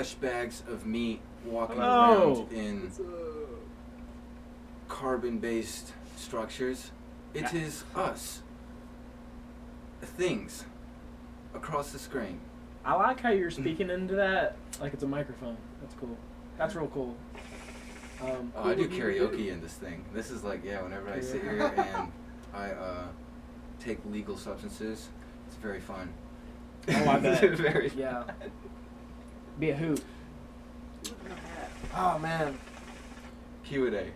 fresh bags of meat walking Hello. around in carbon-based structures. It is us. Things across the screen. I like how you're speaking into that like it's a microphone. That's cool. That's real cool. I do karaoke in this thing. This is like, whenever I sit here and I take legal substances, it's very fun. Oh, I bet. It's very Yeah. Be a hoot. Oh, man. Q&A.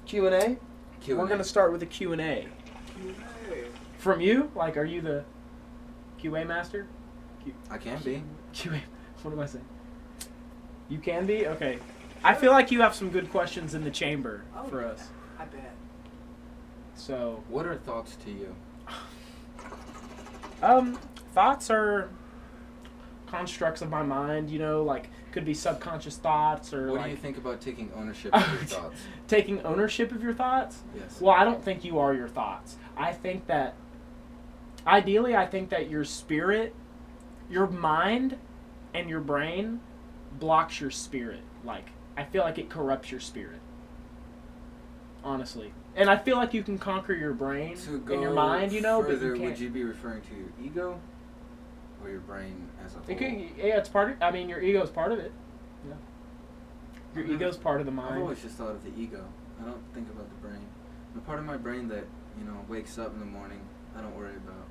Q&A? Q&A. We're going to start with a Q&A. From you? Like, are you the QA master? I can be. QA. What am I saying? You can be? Okay. I feel like you have some good questions in the chamber for us. I bet. So, What are thoughts to you? thoughts are constructs of my mind, like could be subconscious thoughts or What like do you think about taking ownership of your thoughts? taking ownership of your thoughts? Yes. Well, I don't think you are your thoughts. I think that ideally your spirit, your mind and your brain blocks your spirit. Like, I feel like it corrupts your spirit. Honestly. And I feel like you can conquer your brain and your mind, further, but you can't. would you be referring to your ego or your brain as a whole? It's part of, your ego is part of it. Yeah. Your ego's part of the mind. I've always just thought of the ego. I don't think about the brain. The part of my brain that, wakes up in the morning, I don't worry about.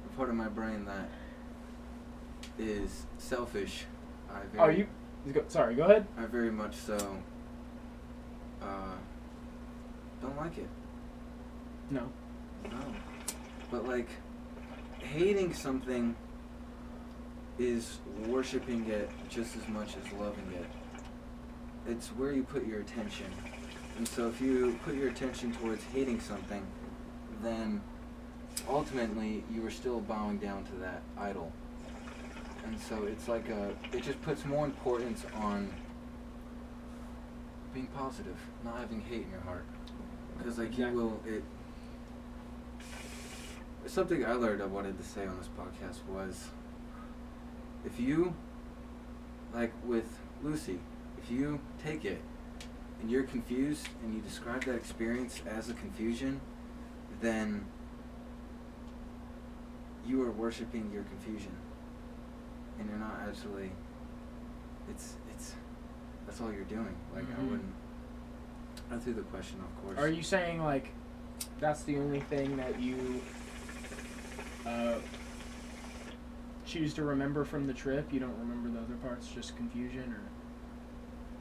The part of my brain that is selfish, Sorry, go ahead. I very much so don't like it. No. No. But like, hating something is worshiping it just as much as loving it. It's where you put your attention. And so if you put your attention towards hating something, then ultimately you are still bowing down to that idol. And so it's like it just puts more importance on being positive, not having hate in your heart. Because like something I learned I wanted to say on this podcast was, if you, like with Lucy, if you take it and you're confused and you describe that experience as a confusion, then you are worshiping your confusion. And you're not actually, that's all you're doing. Like, I threw the question, of course. Are you saying, like, that's the only thing that you choose to remember from the trip? You don't remember the other parts, just confusion? Or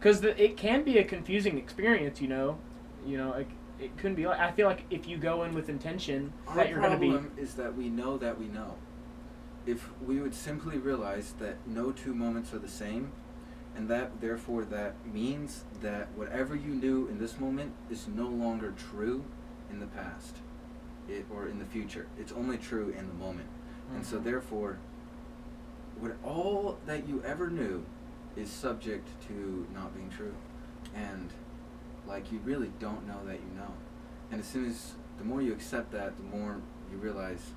because it can be a confusing experience, it couldn't be like, I feel like if you go in with intention that you're going to be... Our problem is that we know that we know. If we would simply realize that no two moments are the same, and that therefore that means that whatever you knew in this moment is no longer true in the past or in the future. It's only true in the moment. Mm-hmm. And so therefore, all that you ever knew is subject to not being true. And like, you really don't know that you know. And as soon as, the more you accept that, the more you realize,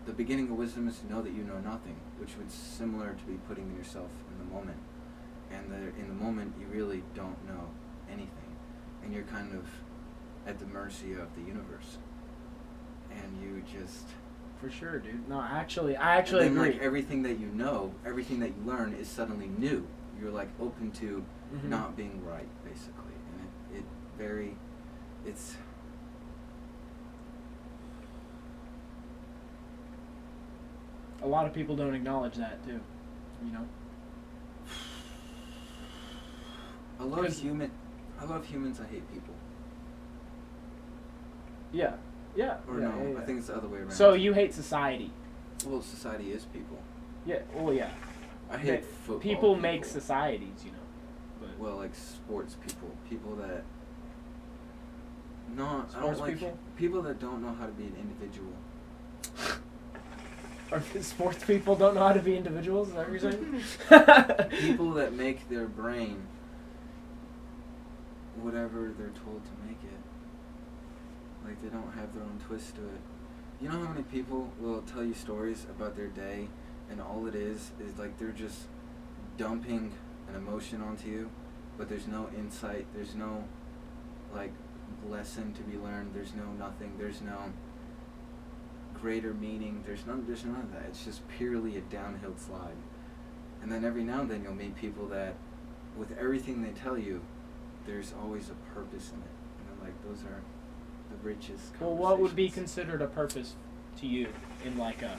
the beginning of wisdom is to know that you know nothing, which would similar to be putting yourself in the moment. And in the moment, you really don't know anything. And you're kind of at the mercy of the universe. And you just... For sure, dude. No, I actually agree. Like, everything that you know, everything that you learn is suddenly new. You're like open to not being right, basically. And it's... A lot of people don't acknowledge that too, I love humans, I hate people. Yeah. Or yeah, no, yeah. I think it's the other way around. So you hate society? Well, society is people. Yeah, well, yeah. I hate football people make societies, But well, like sports people that... Sports I don't like people? People that don't know how to be an individual. Or sports people don't know how to be individuals, is that what you're saying? People that make their brain whatever they're told to make it. Like, they don't have their own twist to it. You know how many people will tell you stories about their day, and all it is like they're just dumping an emotion onto you, but there's no insight, there's no like lesson to be learned, there's no nothing, there's no greater meaning, there's none of that. It's just purely a downhill slide. And then every now and then you'll meet people that, with everything they tell you, there's always a purpose in it. And then like those are the richest conversations. Well, what would be considered a purpose to you in like a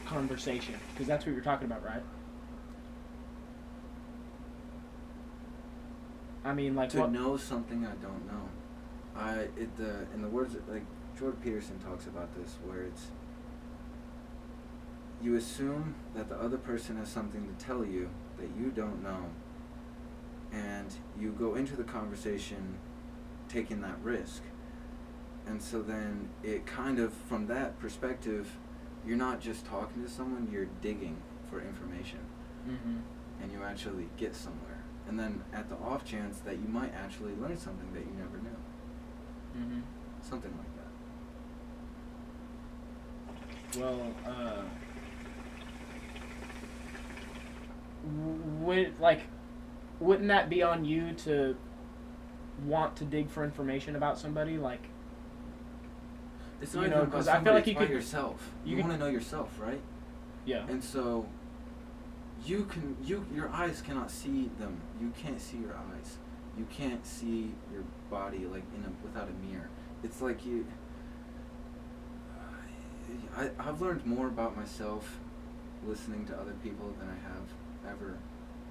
conversation? Because that's what you're talking about, right? I mean, like to what? know something I don't know. In the words like Jordan Peterson talks about this, where it's you assume that the other person has something to tell you that you don't know, and you go into the conversation taking that risk. And so then it kind of, from that perspective, you're not just talking to someone, you're digging for information. Mm-hmm. And you actually get somewhere. And then at the off chance that you might actually learn something that you never knew. Mm-hmm. Something like that. Well, wouldn't that be on you to want to dig for information about somebody? Like, it's you not know, even about 'cause I feel somebody, like you it's about could- yourself. you You could- want to know yourself, right? yeah. And so your eyes cannot see them. You can't see your eyes. You can't see your body like without a mirror. It's like I've learned more about myself listening to other people than I have ever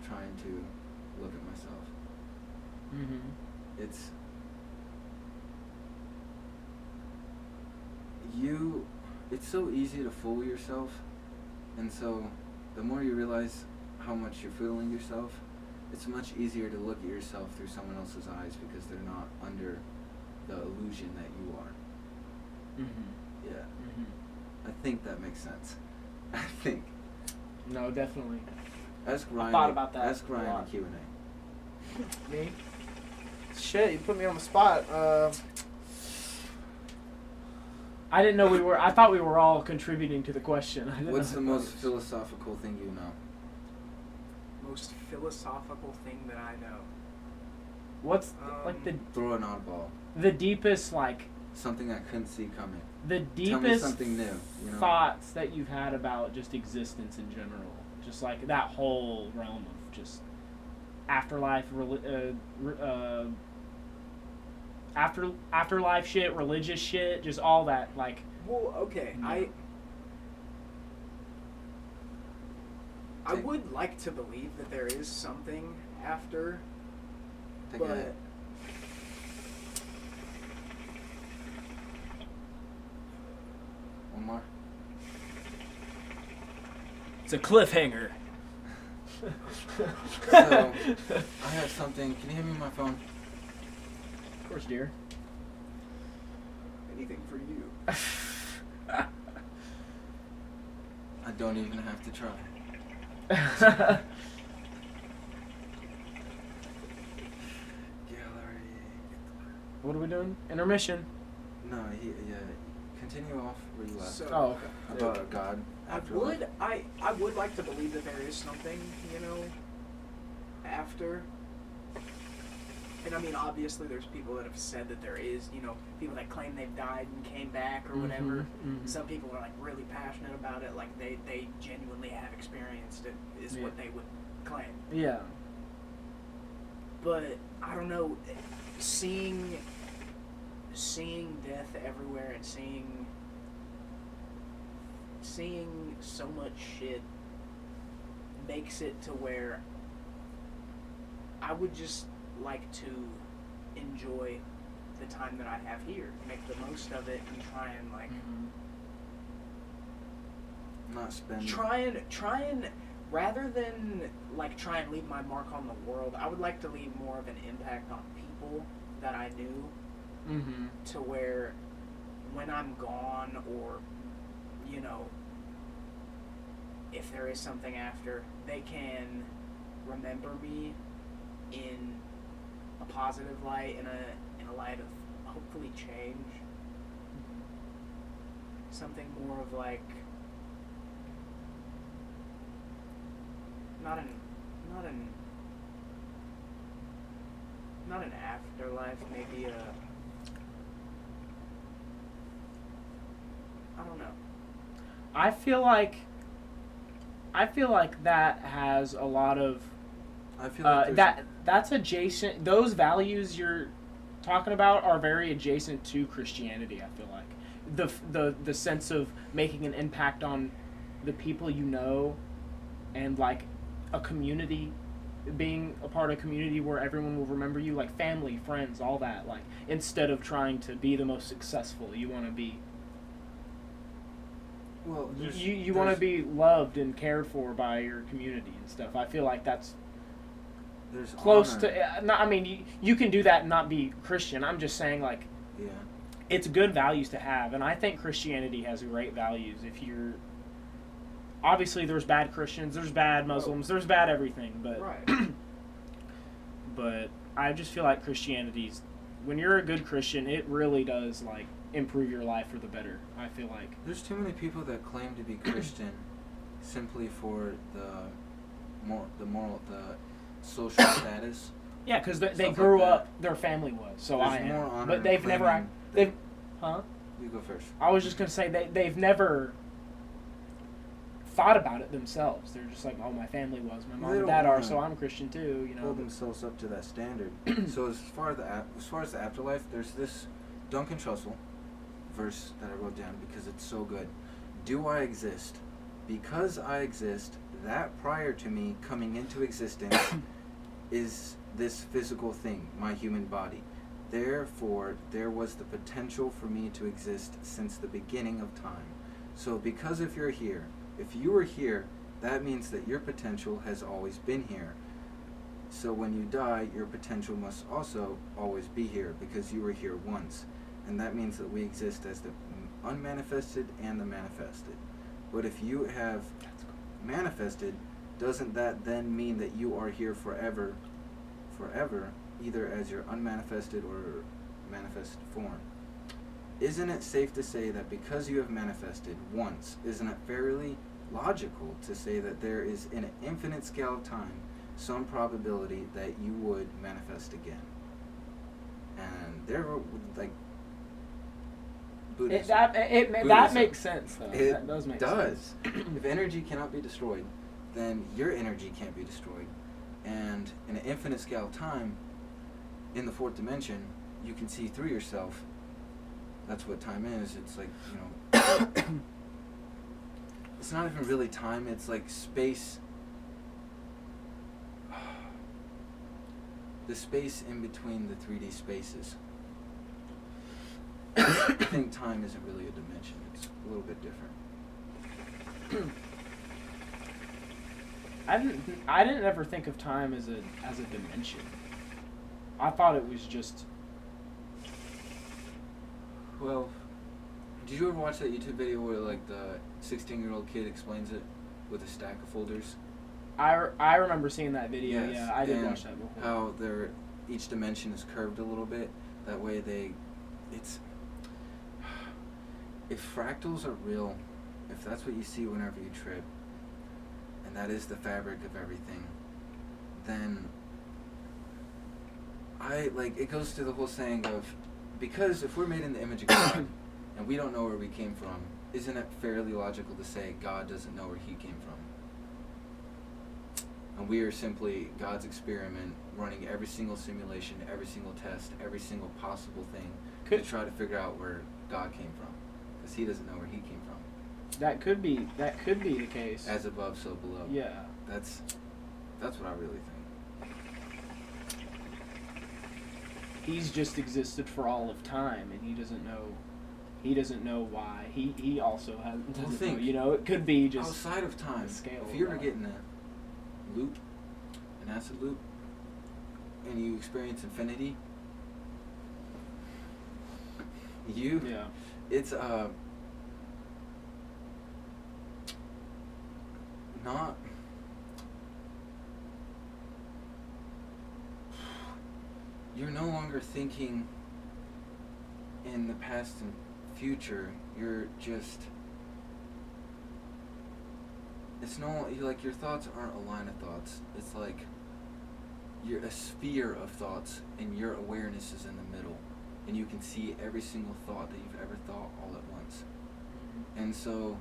trying to look at myself. Mm-hmm. It's so easy to fool yourself, and so the more you realize how much you're fooling yourself, it's much easier to look at yourself through someone else's eyes because they're not under the illusion that you are. Mm-hmm. Yeah. Mm-hmm. I think that makes sense. I think. No, definitely. Ask Ryan. thought about that Ask a Ryan lot. the Q&A. Me? Shit, you put me on the spot. I didn't know we were. I thought we were all contributing to the question. I didn't What's know the that most was- philosophical thing you know? Most philosophical thing that I know. What's like Throw an oddball. the deepest like Something I couldn't see coming. the Tell me deepest something new. You know? thoughts that you've had about just existence in general, just like that whole realm of just afterlife, afterlife shit, religious shit, just all that. Like, Well, okay, Yeah. I would like to believe that there is something after, Take a but hit. One more. it's a cliffhanger. So, I have something. Can you hand me my phone? Of course, dear. anything for you. I don't even have to try. Gallery. What are we doing? Intermission. No, yeah. Continue off where you left. So, Oh, okay. About God. I would like to believe that there is something, after. And I mean, obviously, there's people that have said that there is, people that claim they've died and came back or whatever. Mhm. Some people are like really passionate about it, like they genuinely have experienced it, is what they would claim. Yeah. But I don't know, seeing death everywhere and seeing so much shit makes it to where I would just like to enjoy the time that I have here, make the most of it, and try and like Not spending. try and rather than like try and leave my mark on the world, I would like to leave more of an impact on people that I knew, Mm-hmm. to where when I'm gone, or if there is something after, they can remember me in a positive light, in a light of hopefully change. Something more of like not an not an not an afterlife, maybe a, I don't know. I feel like that has a lot of I feel like there's that's adjacent. Those values you're talking about are very adjacent to Christianity. I feel like the sense of making an impact on the people you know, and like a community, being a part of a community where everyone will remember you, like family, friends, all that. Like, instead of trying to be the most successful, you want to be well, you want to be loved and cared for by your community and stuff. I feel like that's there's close honor. to. No, I mean, you can do that and not be Christian. I'm just saying, like, Yeah. it's good values to have, and I think Christianity has great values. If you're obviously, there's bad Christians, there's bad Muslims, there's bad everything, but Right. but I just feel like Christianity's, when you're a good Christian, it really does like improve your life for the better. I feel like There's too many people that claim to be Christian simply for the social status. yeah, because they Stuff grew like that. up, their family was, so There's I am, more honor but in they've never claiming they've that- huh? You go first. I was just gonna say they've never thought about it themselves. They're just like, oh, my family was, my mom They and don't dad are, wanna so I'm Christian too. You know. Hold themselves up to that standard. So as far as the afterlife, there's this Duncan Trussell verse that I wrote down because it's so good. Do I exist? Because I exist, that prior to me coming into existence is this physical thing, my human body. Therefore, there was the potential for me to exist since the beginning of time. So because if you're here, if you were here, that means that your potential has always been here. So when you die, your potential must also always be here because you were here once. And that means that we exist as the unmanifested and the manifested. But if you have manifested, doesn't that then mean that you are here forever, either as your unmanifested or manifested form? Isn't it safe to say that because you have manifested once, isn't it fairly logical to say that there is, in an infinite scale of time, some probability that you would manifest again? And there were, like, Buddhism. That Buddhism. makes sense though. It That does make does. sense. If energy cannot be destroyed, then your energy can't be destroyed. And in an infinite scale of time, in the fourth dimension, you can see through yourself. That's what time is. It's like, it's not even really time, it's like space. The space in between the 3D spaces. I think time isn't really a dimension, it's a little bit different. I didn't ever think of time as a dimension. I thought it was just. Well, did you ever watch that YouTube video where like the 16-year-old kid explains it with a stack of folders? I remember seeing that video. Yes, Yeah, I did and watch that before. How each dimension is curved a little bit. That way it's. If fractals are real, if that's what you see whenever you trip, and that is the fabric of everything, then it goes to the whole saying of, because if we're made in the image of God and we don't know where we came from, isn't it fairly logical to say God doesn't know where he came from? And we are simply God's experiment, running every single simulation, every single test, every single possible thing to try to figure out where God came from, because he doesn't know where he came from. That could be the case. As above, so below. Yeah. That's what I really think. He's just existed for all of time, and he doesn't know why. He also doesn't think, know. You know, it could be just outside of time. the scale If you of ever that. get in a loop, an acid loop, and you experience infinity, Yeah. it's not. You're no longer thinking in the past and future. You're just It's no, like, your thoughts aren't a line of thoughts. It's like you're a sphere of thoughts, and your awareness is in the middle, and you can see every single thought that you've ever thought all at once. And so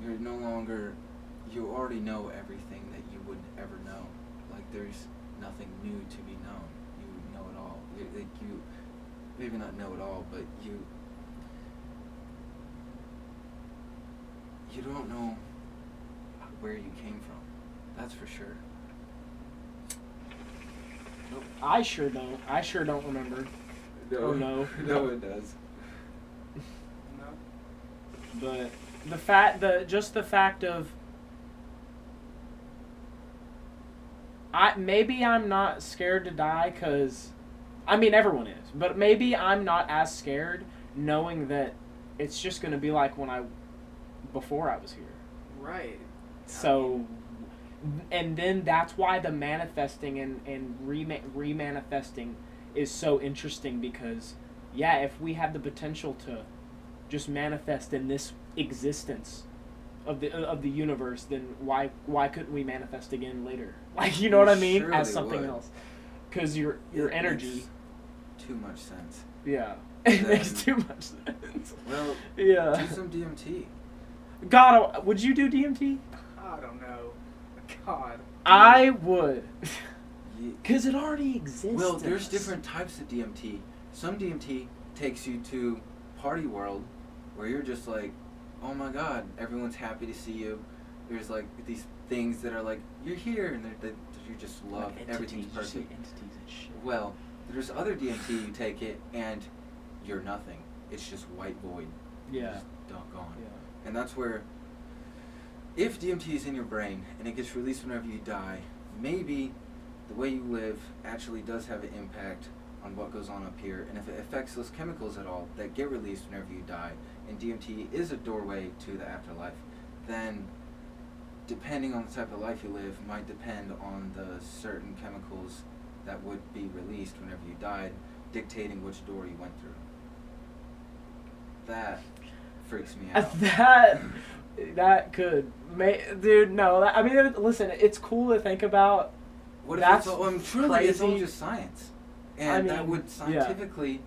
you're no longer, you already know everything that you would ever know. Like, there's nothing new to be known. You know it all. You maybe not know it all, but you don't know where you came from. That's for sure. I sure don't. I sure don't remember. Oh, no. No, it does. No. But the fact of maybe I'm not scared to die because, I mean, everyone is, but maybe I'm not as scared knowing that it's just going to be like before I was here. Right. So, and then that's why the manifesting and remanifesting is so interesting because, yeah, if we had the potential to just manifest in this existence of the universe, then why couldn't we manifest again later? Like, you know what I mean? Surely As something would. else. Because your energy. Makes too much sense. Yeah. It Then- makes too much sense. Well, Yeah. do some DMT. God, would you do DMT? I don't know. God. I would. Ye- Because it already exists. Well, in there's us. different types of DMT. Some DMT takes you to party world, where you're just like, oh my god, everyone's happy to see you. There's like these things that are like, you're here, and that you just love. Like Everything's entities, you see perfect. entities and shit. Well, there's other DMT, you take it, and you're nothing. It's just white void. You're Yeah. just gone. Yeah. And that's where, if DMT is in your brain and it gets released whenever you die, maybe the way you live actually does have an impact on what goes on up here. And if it affects those chemicals at all that get released whenever you die, and DMT is a doorway to the afterlife, then depending on the type of life you live might depend on the certain chemicals that would be released whenever you died, dictating which door you went through. That freaks me out. That could, dude. No, I mean, listen. It's cool to think about. What if That's it's all, truly it's all crazy. just science, and I that mean, would yeah. scientifically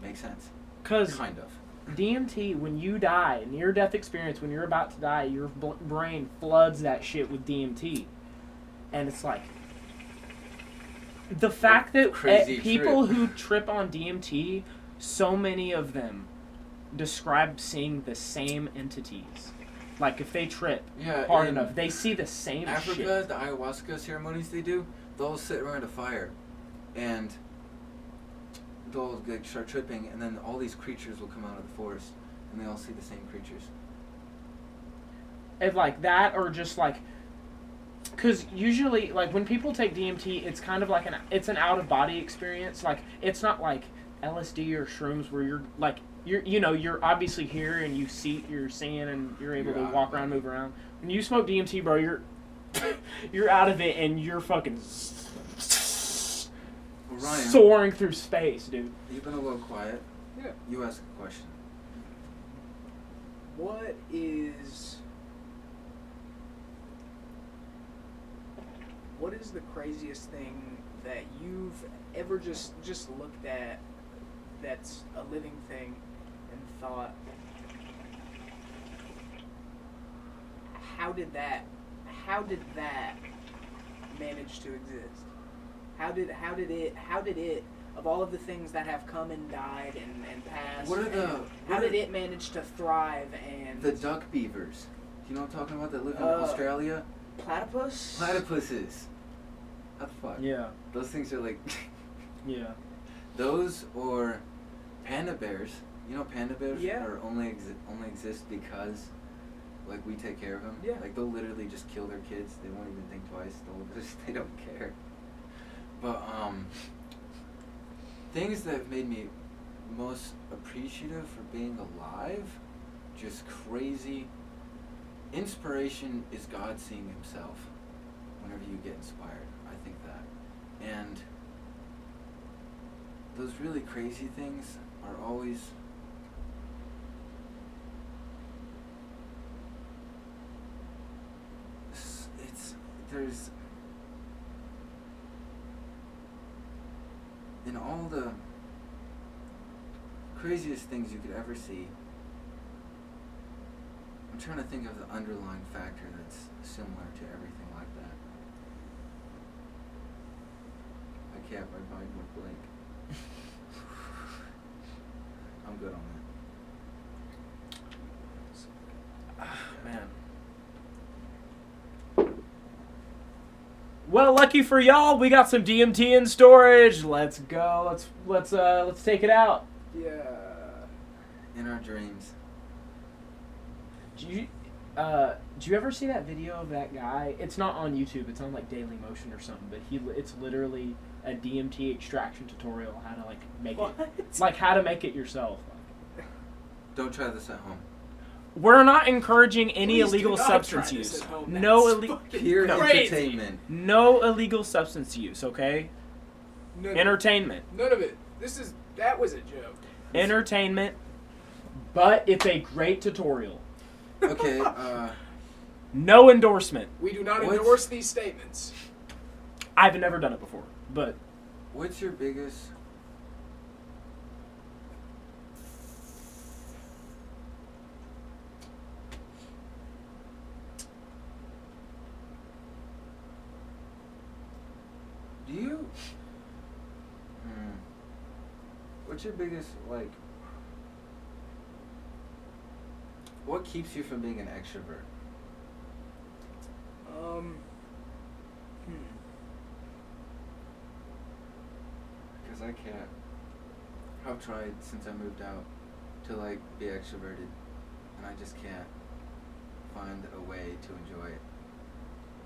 make sense. Because Kind of. DMT, when you die, near-death experience, when you're about to die, your brain floods that shit with DMT, and it's like the fact that Crazy people trip. who trip on DMT, so many of them describe seeing the same entities. Like if they trip Yeah. hard in enough, they see the same Africa, shit. the ayahuasca ceremonies they do, they'll sit around a fire, and they'll like, start tripping, and then all these creatures will come out of the forest, and they all see the same creatures. If like that, or just like, because usually like when people take DMT, it's kind of like it's an out of body experience. Like it's not like LSD or shrooms where you're like you're obviously here and you're seeing and you're able You're to out walk of around, it. move around. When you smoke DMT, bro, you're out of it and you're fucking Well, Ryan, soaring through space, dude. you've been a little quiet. Yeah. You ask a question. What is the craziest thing that you've ever just looked at that's a living thing and thought, how did that manage to exist? How did it of all of the things that have come and died and passed, What are the- and how what did are- it manage to thrive and The duck beavers. Do you know what I'm talking about? That live in Uh, Australia. platypus? Platypuses. How the fuck? Yeah, Those things are like yeah. those or panda bears. You know, panda bears Yeah. are only exist because like we take care of them. Yeah. Like they'll literally just kill their kids. They won't even think twice. They don't care. But things that have made me most appreciative for being alive, just crazy. Inspiration is God seeing himself whenever you get inspired. I think that. And those really crazy things are always there's in all the craziest things you could ever see. I'm trying to think of the underlying factor that's similar to everything like that. I can't. My mind went blank. I'm good on that. Man. Well, lucky for y'all, we got some DMT in storage. Let's go. Let's take it out. Yeah. In our dreams. Did you ever see that video of that guy? It's not on YouTube. It's on like Daily Motion or something. But it's literally a DMT extraction tutorial how to like make What? it, like how to make it yourself. Don't try this at home. We're not encouraging any Please do illegal not substance try this use. at home. No That's illegal. fucking Pure crazy. entertainment. No illegal substance use. Okay. None, Entertainment. none of it. That was a joke. Entertainment. But it's a great tutorial. Okay, No endorsement. We do not What? endorse these statements. I've never done it before, but what's your biggest... Do you... What's your biggest, like... What keeps you from being an extrovert? Because I can't. I've tried since I moved out to like be extroverted, and I just can't find a way to enjoy it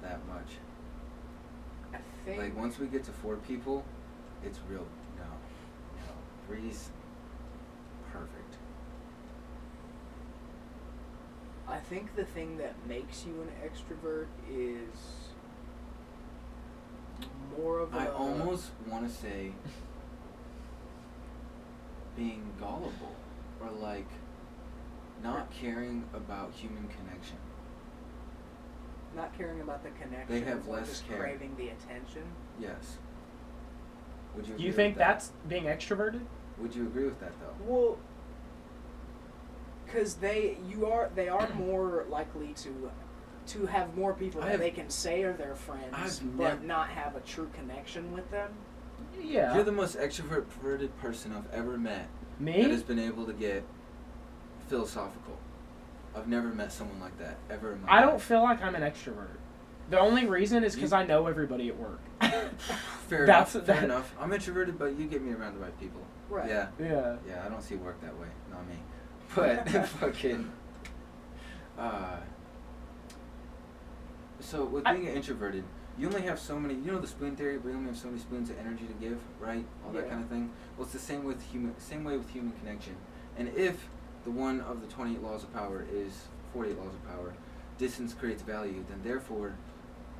that much. I think. Like once we get to 4 people, it's real. No. 3's perfect. I think the thing that makes you an extrovert is more of a. I almost want to say being gullible, or like not caring about human connection. Not caring about the connection. They have or less just care. craving the attention. Yes. Would you? do Agree you with think that? that's being extroverted? Would you agree with that though? Well, because they are more likely to have more people that they can say are their friends, but not have a true connection with them. Yeah. You're the most extroverted person I've ever met that Me? has been able to get philosophical. I've never met someone like that ever in my I don't life. feel like I'm an extrovert. The only reason is because I know everybody at work. Fair enough. I'm introverted, but you get me around the right people. Right. Yeah. Yeah. Yeah, I don't see work that way. Not me. But fucking. So with being introverted, you only have so many. You know the spoon theory. We only have so many spoons of energy to give, right? All that Yeah. kind of thing. Well, it's the same with same way with human connection. And if the one of the 28 laws of power is 48 laws of power, distance creates value. Then therefore,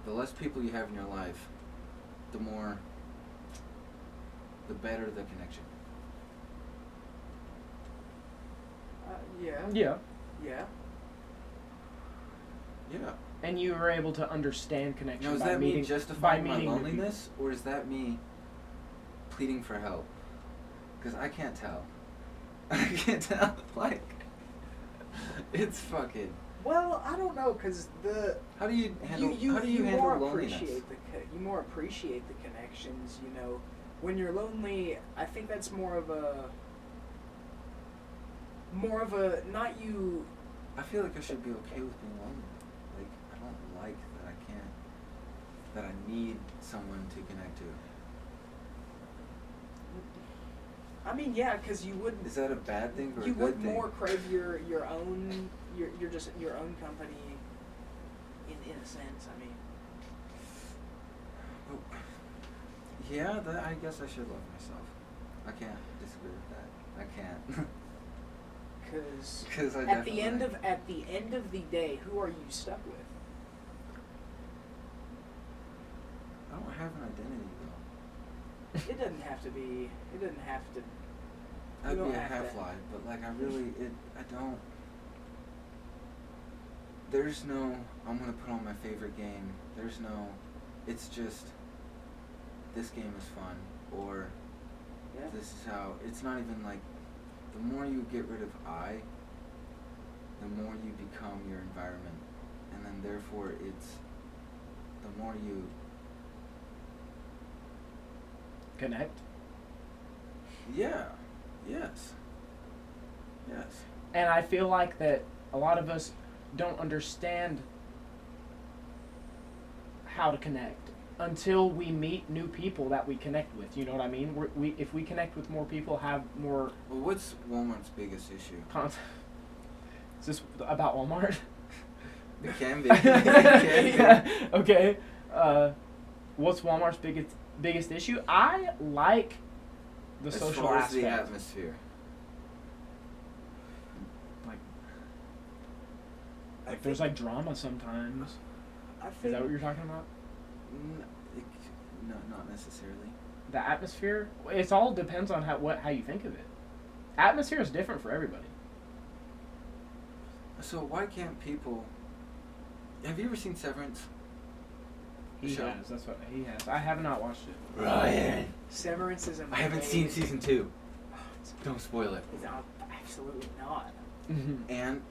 the less people you have in your life, the better the connection. Yeah. Yeah. Yeah. Yeah. And you were able to understand connection Now, is by that meeting me justifying by my meeting new people. loneliness, or is that me pleading for help? Because I can't tell. I can't tell. Like, it's fucking. Well, I don't know, cause How do you handle? how do you handle more loneliness? you more appreciate the connections. You know, when you're lonely, I think that's more of a not you. I feel like I should be okay with being lonely. Like, I don't like that I can't. That I need someone to connect to. I mean, yeah, cause you wouldn't. Is that a bad thing or a You good would thing? more crave your own your own company. In a sense, I mean. Oh, yeah, I guess I should love myself. I can't disagree with that. I can't. Because I at the definitely- end of the day, who are you stuck with? I don't have an identity though. It doesn't have to be. It doesn't have to. That'd don't be a have to. half-lie, but like I don't. There's no, I'm gonna put on my favorite game. There's no, it's just, this game is fun, or Yeah. this is how, it's not even like, the more you get rid of I, the more you become your environment, and then therefore it's, the more you, Connect. yeah, yes, yes. And I feel like that a lot of us don't understand how to connect until we meet new people that we connect with. You know what I mean? If we connect with more people, have more Well, what's Walmart's biggest issue? content. Is this about Walmart? It can be. It can be. Yeah. Okay. What's Walmart's biggest issue? I like the As social far as aspect. the atmosphere. Like there's like drama sometimes. I Is think that what you're talking about? No, not necessarily. The atmosphere? It all depends on how you think of it. Atmosphere is different for everybody. So why can't people? Have you ever seen Severance? He Sure. has. That's what he has. I have not watched it. Ryan. Severance is amazing. I haven't seen season 2. Oh, it's, Don't spoil it. it's absolutely not. And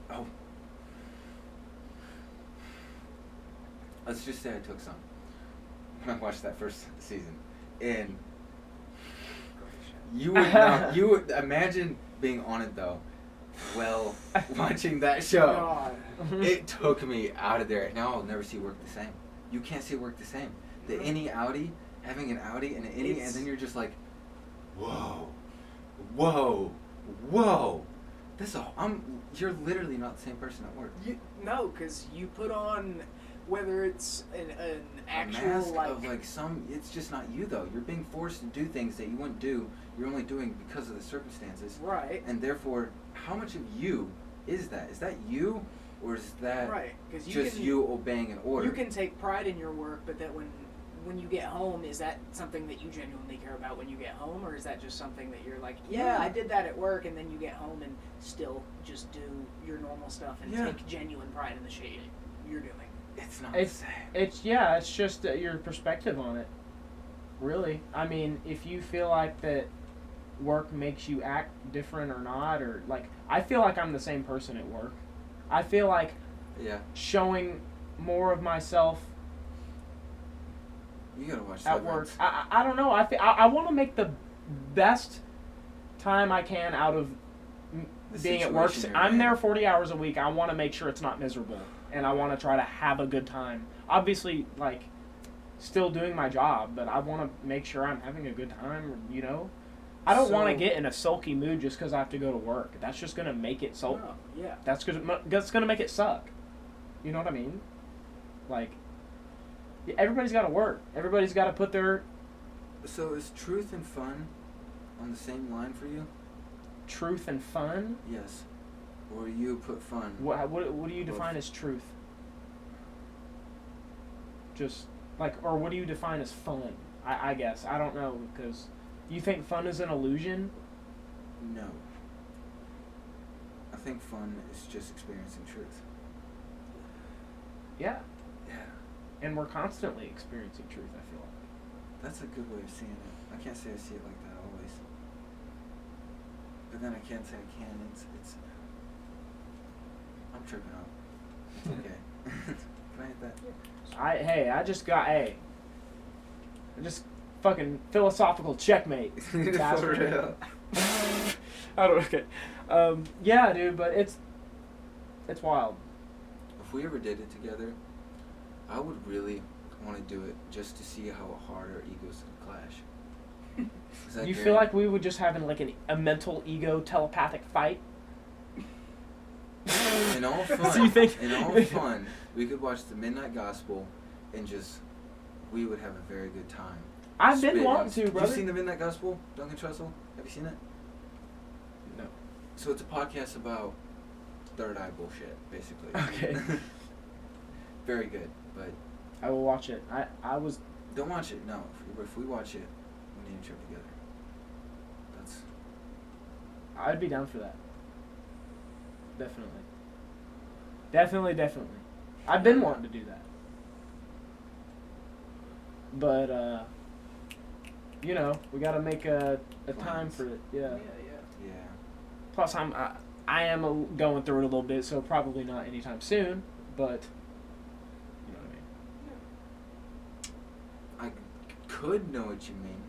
let's just say I took some when I watched that first season, and you would not. You would imagine being on it though. Well, watching that show, God. it took me out of there. Now I'll never see work the same. You can't see work the same. The innie outie, having an outie and an innie, and then you're just like, whoa, whoa, whoa. You're literally not the same person at work. No, because you put on, whether it's an A actual mask like, of it's just not you though. You're being forced to do things that you wouldn't do. You're only doing because of the circumstances. right, And therefore, how much of you is that? Is that you, or is that right, because just you obeying an order? You can take pride in your work, but that when you get home, is that something that you genuinely care about when you get home, or is that just something that you're like, yeah, I did that at work, and then you get home and still just do your normal stuff and Yeah. take genuine pride in the shit you're doing? It's not It's- the same. It's just your perspective on it. Really, I mean, if you feel like that work makes you act different or not, or like, I feel like I'm the same person at work. I feel like Yeah. showing more of myself You gotta watch at work. Severance. I don't know. I want to make the best time I can out of The being at work. situation you're I'm in. there 40 hours a week. I want to make sure it's not miserable, and I want to try to have a good time. Obviously, like, still doing my job, but I want to make sure I'm having a good time. You know, I don't want to So- get in a sulky mood just because I have to go to work. That's just gonna make it sulky. No, yeah. That's gonna make it suck. You know what I mean? Like, everybody's got to work. Everybody's got to put their So is truth and fun on the same line for you? truth and fun. Yes. Or you put fun? What do you Both. define as truth? Just like, or what do you define as fun? I guess I don't know, because you think fun is an illusion. No. I think fun is just experiencing truth. Yeah, Yeah. and we're constantly experiencing truth. I feel like. That's a good way of seeing it. I can't say I see it like that always. But then I can't say I can. It's I'm tripping out. It's okay. Can I hit that? I just fucking philosophical checkmate. For bastard. real. I don't. Okay. Yeah, dude, but it's wild. If we ever did it together, I would really want to do it just to see how hard our egos would clash. 'Cause I You feel guarantee- like we would just have like a mental ego telepathic fight? in all fun, So you think- in all fun, we could watch the Midnight Gospel and just we would have a very good time. I've been Spitting. wanting to, brother. You seen the Midnight Gospel, Duncan Trussell? Have you seen it? No. So it's a podcast about third eye bullshit, basically. Okay. Very good, but I will watch it. I was. don't watch it. No, if we watch it, we need a trip together. That's I'd be down for that. Definitely. Definitely. I've been wanting to do that. But you know, we gotta make a time Plans. for it. Yeah. Yeah. Yeah. Plus, I am going through it a little bit, so probably not anytime soon. But you know what I mean. I could know what you mean.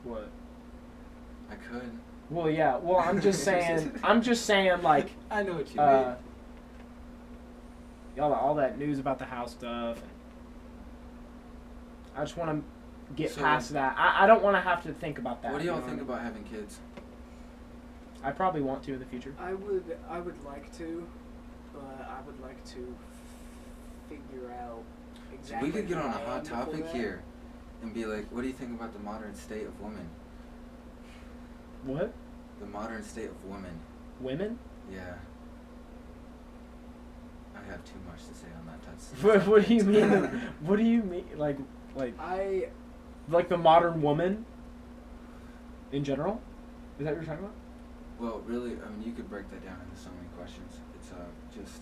What? I could. Well, yeah. Well, I'm just saying. I'm just saying, like, I know what you mean. all that news about the house stuff. And I just want to get So, past that. I don't want to have to think about that. What do you y'all know think what about having kids? I probably want to in the future. I would like to, but I would like to figure out exactly. We could get on a how I hot am before topic that. here and be like, what do you think about the modern state of women? What? The modern state of women. Women? Yeah. I have too much to say on that. What do you mean? What do you mean? Like the modern woman in general? Is that what you're talking about? Well, really, I mean, you could break that down into so many questions. It's just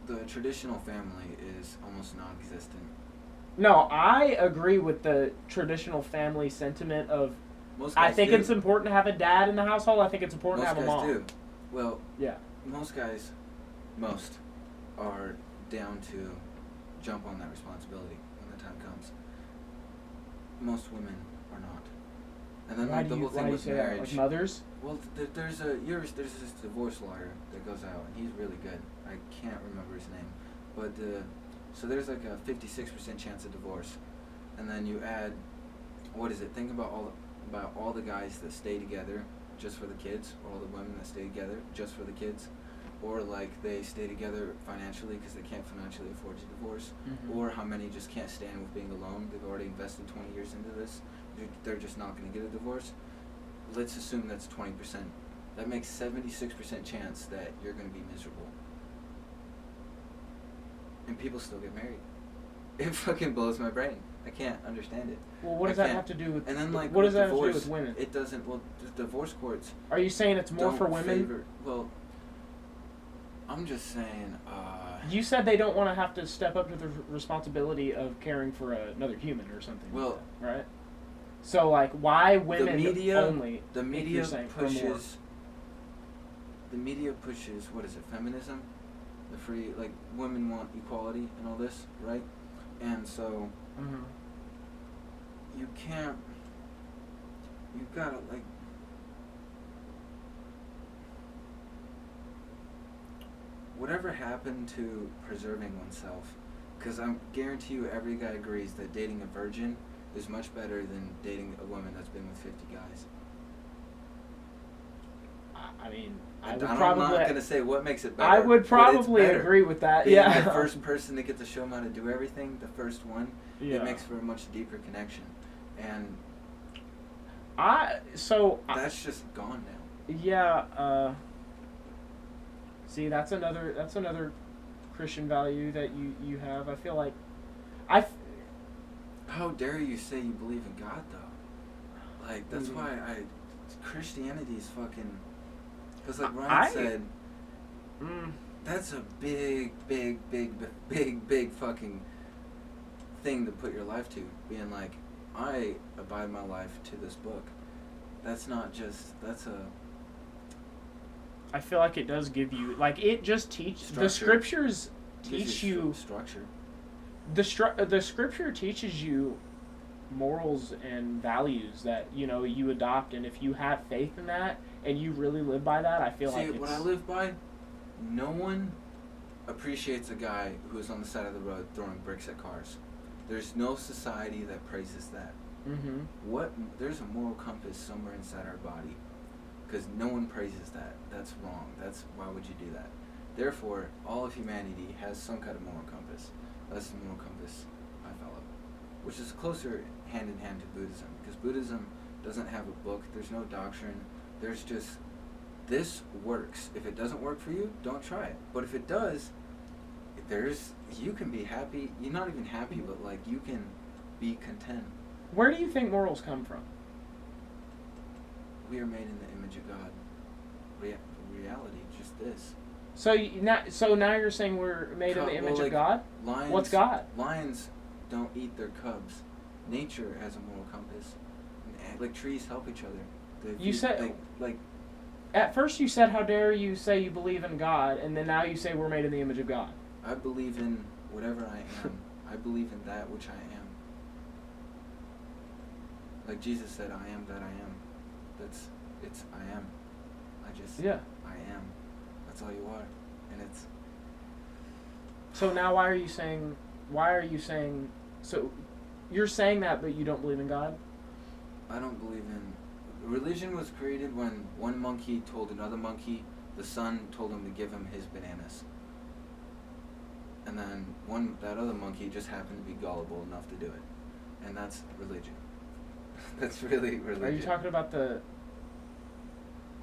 the traditional family is almost non-existent. No, I agree with the traditional family sentiment of Most guys I think do. it's important to have a dad in the household. I think it's important Most to have guys a mom. do. Well, Yeah. most are down to jump on that responsibility when the time comes. Most women are not. And then Why like do the you whole thing why do you with say that? marriage. Like mothers? Well, there's this divorce lawyer that goes out, and he's really good. I can't remember his name, but so there's like a 56% chance of divorce, and then you add, what is it? Think about all the guys that stay together just for the kids, or all the women that stay together just for the kids, or like they stay together financially because they can't financially afford to divorce, Mhm. or how many just can't stand with being alone. They've already invested 20 years into this. They're just not going to get a divorce. Let's assume that's 20%. That makes 76% chance that you're going to be miserable. And people still get married. It fucking blows my brain. I can't understand it. Well, what does I that can't- have to do with? And then like what with does that divorce, have to do with women? It doesn't. Well, the divorce courts Are you saying it's more don't for women? favor. Well, I'm just saying. You said they don't want to have to step up to the responsibility of caring for another human or something. Well, like that, right? So like, why women media- only? The if media you're saying for more? pushes. The media pushes, what is it? Feminism, the free, like women want equality and all this, right? And so Mhm. you can't. You gotta like. Whatever happened to preserving oneself? Because I guarantee you, every guy agrees that dating a virgin is much better than dating a woman that's been with 50 guys. I mean, I And would I'm probably. not gonna say what makes it better. I would but it's probably better. agree with that. Being Yeah. the first person to get to show them how to do everything, the first one, Yeah. it makes for a much deeper connection, and that's just gone now. Yeah. See, that's another Christian value that you have. I feel like, How dare you say you believe in God, though? Like, that's why Christianity is fucking. Because, like Ryan said, that's a big fucking thing to put your life to. Being like, I abide my life to this book. That's not just. That's a. I feel like it does give you, like, it just teach the Structure. scriptures gives teach you structure. the scripture teaches you morals and values that you adopt, and if you have faith in that and you really live by that, I feel See, like it's, what I live by, no one appreciates a guy who is on the side of the road throwing bricks at cars. There's no society that praises that. Mm-hmm. There's a moral compass somewhere inside our body, because no one praises that. That's wrong. Why would you do that? Therefore, all of humanity has some kind of moral compass. That's the moral compass I follow, which is closer hand in hand to Buddhism, because Buddhism doesn't have a book. There's no doctrine. There's just, this works. If it doesn't work for you, don't try it. But if it does, you can be happy. You're not even happy, but like you can be content. Where do you think morals come from? We are made in the image of God. Reality, just this. So now you're saying we're made in the image of God? Lions, What's God? Lions don't eat their cubs. Nature has a moral compass. Like trees help each other. You said- like At first you said, how dare you say you believe in God, and then now you say we're made in the image of God. I believe in whatever I am. I believe in that which I am. Like Jesus said, I am that I am. It's I am. Yeah. I am. That's all you are. And it's So now why are you saying, so you're saying that but you don't believe in God? I don't believe in religion was created when one monkey told another monkey the sun told him to give him his bananas. And then that other monkey just happened to be gullible enough to do it. And that's religion. That's really religion. Are you talking about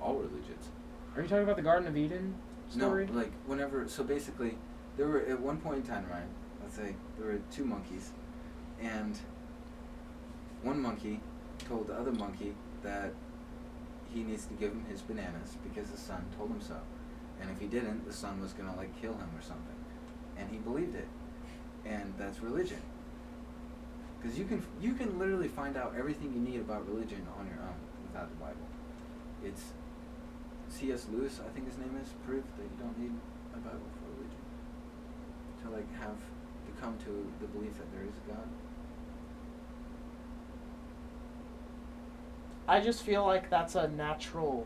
all religions? Are you talking about the Garden of Eden story? No, like whenever. So basically, there were at one point in time, right? Let's say there were two monkeys, and one monkey told the other monkey that he needs to give him his bananas because the sun told him so, and if he didn't, the sun was gonna like kill him or something, and he believed it, and that's religion. Because you can literally find out everything you need about religion on your own without the Bible. It's C.S. Lewis, I think his name is, proof that you don't need a Bible for religion to like to come to the belief that there is a God. I just feel like that's a natural.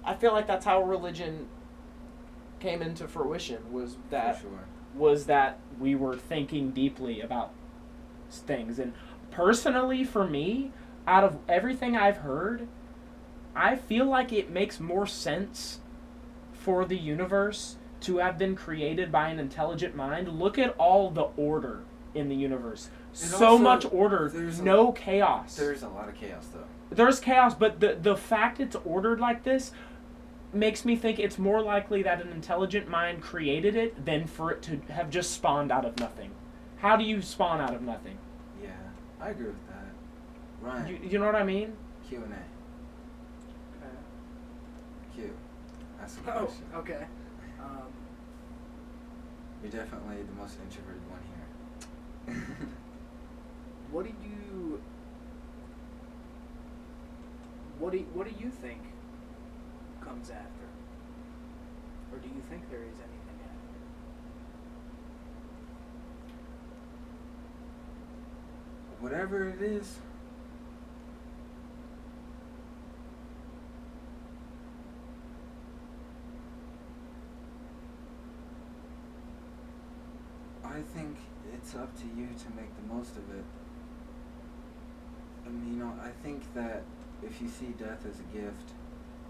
I feel like that's how religion came into fruition, was that For sure. We were thinking deeply about things. And personally, for me, out of everything I've heard, I feel like it makes more sense for the universe to have been created by an intelligent mind. Look at all the order in the universe. So also, much order, no chaos. There's a lot of chaos though. There's chaos, but the fact it's ordered like this makes me think it's more likely that an intelligent mind created it than for it to have just spawned out of nothing. How do you spawn out of nothing? Yeah, I agree with that. Ryan, You know what I mean? Q&A. Q. Ask a Oh, question. okay. You're definitely the most introverted one here. What do you think comes after? Or do you think there is anything after? Whatever it is, I think it's up to you to make the most of it. I mean, I think that if you see death as a gift,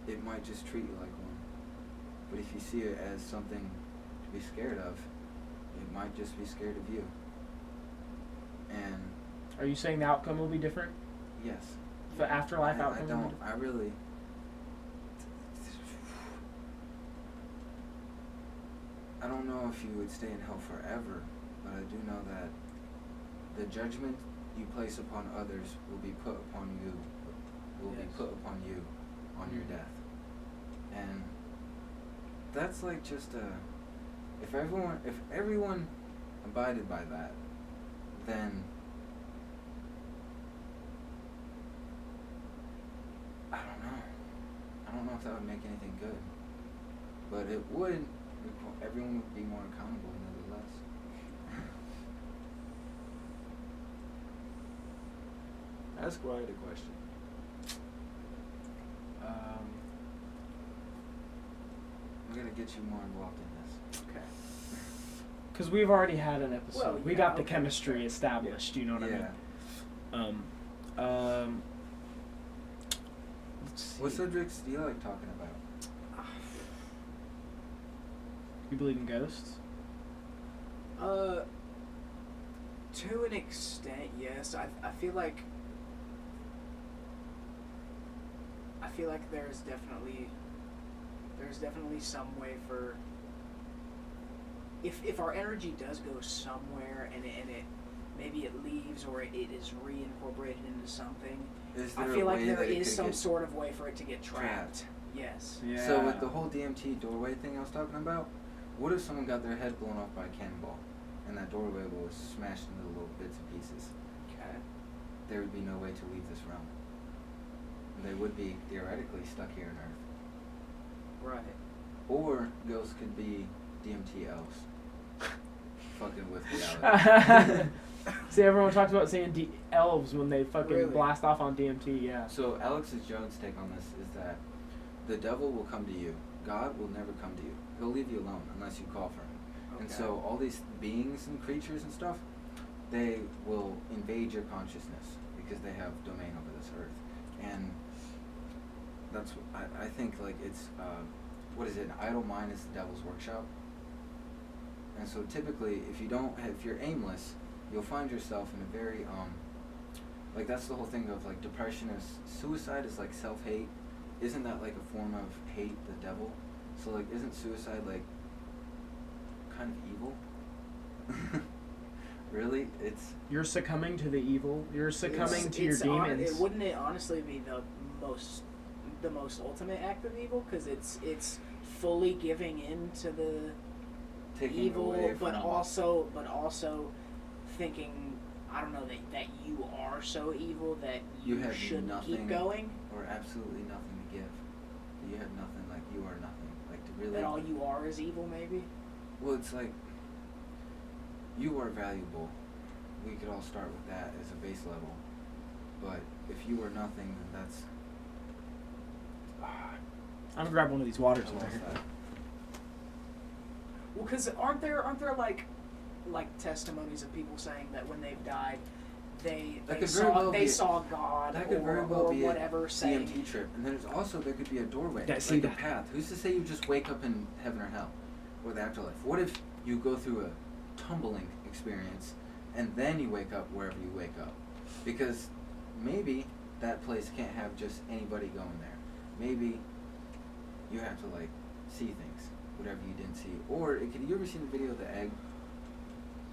it might just treat you like one. But if you see it as something to be scared of, it might just be scared of you. And Are you saying the outcome will be different? yes. The afterlife I outcome will be don't. different? I really. I don't know if you would stay in hell forever, but I do know that the judgment you place upon others will be put upon you. Will Yes. be put upon you on your death, and that's like just a. If everyone abided by that, then I don't know. I don't know if that would make anything good, but it would. Everyone would be more accountable, nevertheless. Ask Wyatt a question. We're gonna get you more involved in this. Okay. Because we've already had an episode. Well, We yeah, got the okay, chemistry fair. established. You know what Yeah. I mean? Let's see. What subjects do you like talking about? You believe in ghosts? To an extent, yes. I feel like there's definitely some way for if our energy does go somewhere and it maybe it leaves or it is reincorporated into something. Is there I feel a like way there that it is could some get sort of way for it to get trapped. Yes. Yeah. So with the whole DMT doorway thing I was talking about, what if someone got their head blown off by a cannonball, and that doorway was smashed into little bits and pieces? Okay. There would be no way to leave this realm. They would be theoretically stuck here on Earth. Right. Or ghosts could be DMT elves. Fucking with reality. See, everyone talks about saying elves when they fucking Really? blast off on DMT. Yeah. So Alex Jones' take on this is that the devil will come to you. God will never come to you. He'll leave you alone unless you call for him. And Okay. so all these beings and creatures and stuff, they will invade your consciousness because they have domain over this earth. And that's I think like it's what is it? An idle mind is the devil's workshop. And so typically, if you're aimless, you'll find yourself in a very like that's the whole thing of like depression is suicide is like self-hate. Isn't that like a form of hate, the devil? So like, isn't suicide like kind of evil? Really, it's You're succumbing to the evil. You're succumbing to your It's demons. wouldn't it honestly be the most ultimate act of evil? Because it's fully giving in to the taking evil, away but from also thinking, I don't know, that you are so evil that You you have shouldn't nothing. keep going. or absolutely nothing to give. You have nothing. Like you are nothing. Like to really. That all you are is evil, maybe. Well, it's like you are valuable. We could all start with that as a base level. But if you are nothing, then that's. I'm gonna grab one of these waters I over lost here. that. Well, because aren't there like testimonies of people saying that when they've died, they That could very well be- saw God That could very well or be whatever a saying. DMT trip, and there's also there could be a doorway, Yeah, like see a that- path. Who's to say you just wake up in heaven or hell, or the afterlife? What if you go through a tumbling experience, and then you wake up wherever you wake up? Because maybe that place can't have just anybody going there. Maybe you have to like see things, whatever you didn't see. Or it could. You ever seen the video of the egg,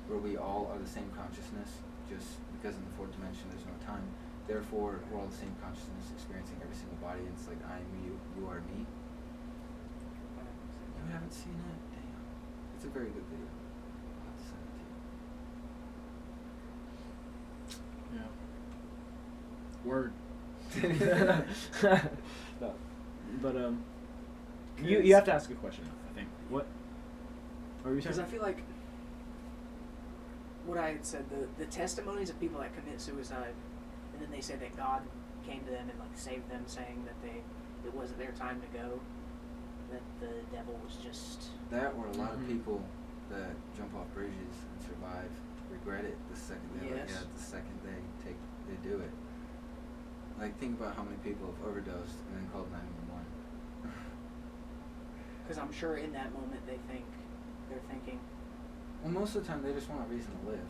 where we all are the same consciousness, just because in the fourth dimension there's no time. Therefore, we're all the same consciousness, experiencing every single body. And it's like I am you, you are me. You haven't seen it? Damn, it's a very good video. I'll have to send it to you. Yeah. Word. No. But you have to ask a question. I think. What were you Because saying? I feel like what I had said, the testimonies of people that commit suicide, and then they say that God came to them and like saved them, saying that it wasn't their time to go, that the devil was just. That or a lot Mhm. of people that jump off bridges and survive regret it the second they Yes. the second they do it. Like think about how many people have overdosed and then called 911. Because I'm sure in that moment they're thinking, Well, most of the time they just want a reason to live.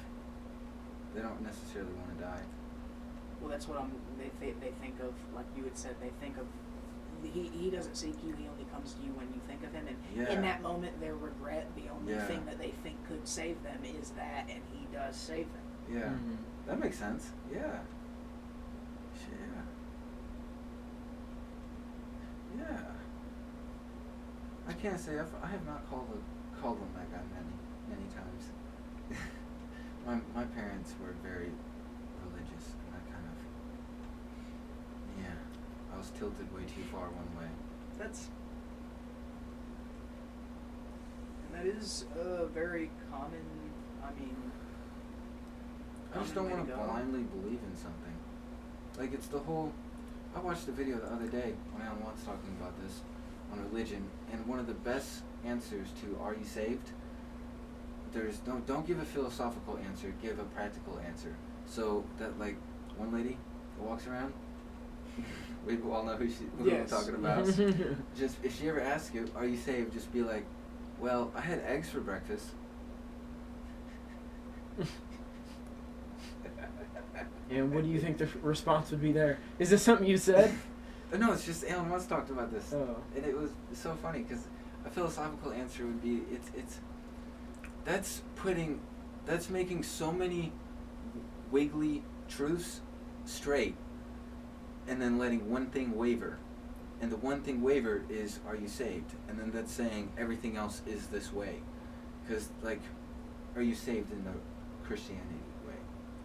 They don't necessarily want to die. well, that's what they think of, like you had said, they think of, he doesn't seek you, he only comes to you when you think of him, and Yeah. in that moment their regret, the only Yeah. thing that they think could save them is that, and he does save them. Yeah, Mhm. that makes sense. Yeah. Shit, yeah. Yeah. I can't say I have not called on that guy many times. my parents were very religious, and I kind of I was tilted way too far one way. And that is a very common, I mean, I just don't common way want to go. blindly believe in something. Like it's the whole. I watched a video the other day when Alan Watts talking about this on religion, and one of the best answers to "Are you saved?" There's don't give a philosophical answer, give a practical answer. So that like one lady who walks around, we all know who Yes. we're talking about. Just if she ever asks you, "Are you saved?" just be like, "Well, I had eggs for breakfast." And what do you think the response would be there? Is this something you said? No, it's just Alan Watts talked about this, Oh. and it was so funny because a philosophical answer would be that's making so many wiggly truths straight, and then letting one thing waver, and the one thing wavered is, are you saved? And then that's saying everything else is this way. Because, like, are you saved in the Christianity way?